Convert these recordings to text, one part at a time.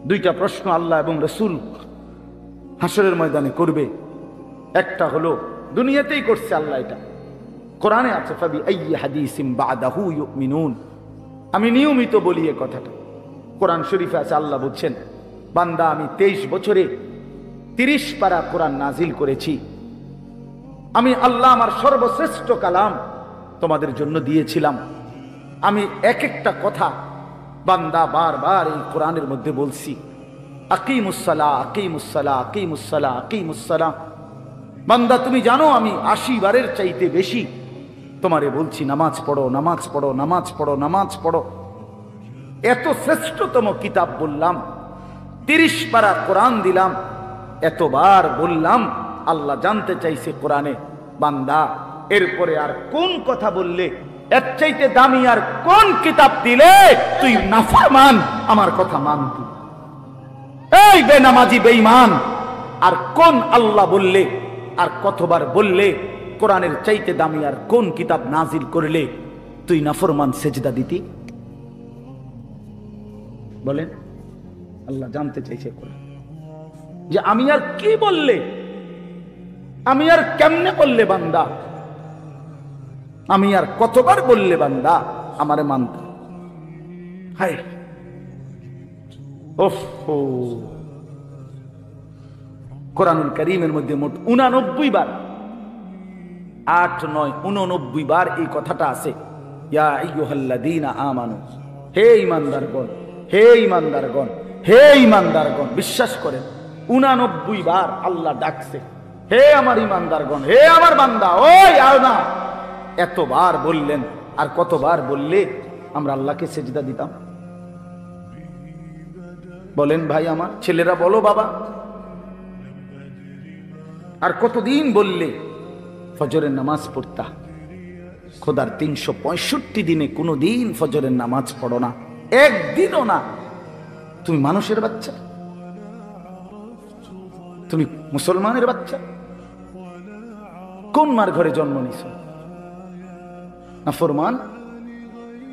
দুইটা প্রশ্ন আল্লাহ এবং রাসূল হাসরের ময়দানে করবে। একটা হলো দুনিয়াতেই করছে আল্লাহ, এটা কোরআনে আছে, ফাবি আইয়ি হাদিসিম বাদাহু ইউমিনুন। আমি নিয়মিত বলি এই কথাটা, কোরআন শরীফে আছে, আল্লাহ বলছেন, বান্দা আমি 23 বছরে 30 পারা কোরআন নাজিল করেছি। আমি আল্লাহ আমার সর্বশ্রেষ্ঠ কালাম তোমাদের জন্য দিয়েছিলাম। আমি এক একটা কথা বান্দা বারবার এই কোরআনের মধ্যে বলছি, আকিমুসসালাহ আকিমুসসালাহ আকিমুসসালাহ আকিমুসসালাহ। বান্দা তুমি জানো আমি 80 বারের চাইতে বেশি তোমারে বলছি নামাজ পড়ো, নামাজ পড়ো, নামাজ পড়ো, নামাজ পড়ো। এত শ্রেষ্ঠতম কিতাব বললাম, 30 পারা কোরআন দিলাম, এতবার বললাম। আল্লাহ জানতে চাইছে কোরআনে, বান্দা এরপরে আর কোন কথা বললে, এর চাইতে দামি আর কোন কিতাব দিলে তুই নাফরমান আমার কথা মানতি? এই বেনামাজি বেঈমান, আর কোন আল্লাহ বললে আর কতবার বললে কোরআনের চাইতে দামি আর কোন কিতাব নাজিল করলে তুই নাফরমান সেজদা দিতি? বলেন। আল্লাহ জানতে চাইছে কোরআন যে আমি আর কি বললে, আমি আর কেমনে বললে বান্দা, আমি আর কতবার বললে বান্দা আমারে মানতে? হায় ওফো, কোরআনুল কারীমের মধ্যে মোট 89 বার, 8, 9, 89 বার এই কথাটা আছে, ইয়া আইয়ুহাল্লাযীনা আমানু, হে ঈমানদারগণ, হে ঈমানদারগণ, হে ঈমানদারগণ। বিশ্বাস করেন 89 বার আল্লাহ ডাকছে, হে আমার ঈমানদারগণ, হে আমার বান্দা, ওই আও না। এতবার বললেন, আর কতবার বললে আমরা আল্লাহকে সেজদা দিতাম? বলেন ভাই আমার ছেলেরা, বলো বাবা। আর কতদিন বললে ফজরের নামাজ পড়তা? খোদার 365 দিনে কোনো দিন ফজরের নামাজ পড়ো না, একদিনও না। তুমি মানুষের বাচ্চা, তুমি মুসলমানের বাচ্চা, কোন মার ঘরে জন্ম নিছ? নাফরমান,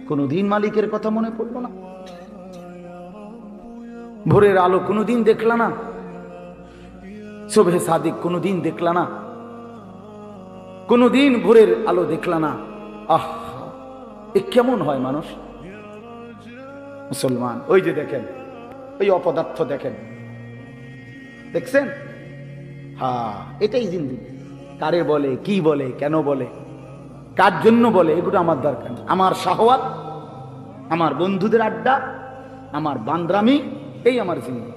কোনদিন মালিকের কথা মনে পড়লো না? ভোরের আলো কোনদিন দেখলা না? সুবহে সাদিক কোনদিন দেখলা না? কোনদিন ভোরের আলো দেখলা না? আহ, এ কেমন হয় মানুষ? মুসলমান ওই যে দেখেন, ওই অপদার্থ দেখেন, দেখছেন? হ্যাঁ, এটাই জিন্দেগি। কারে বলে, কি বলে, কেন বলে, কার জন্য বলে, এগুলো আমার দরকার নেই। আমার শাহওয়াত, আমার বন্ধুদের আড্ডা, আমার বান্দরামি, এই আমার জিন্দেগি।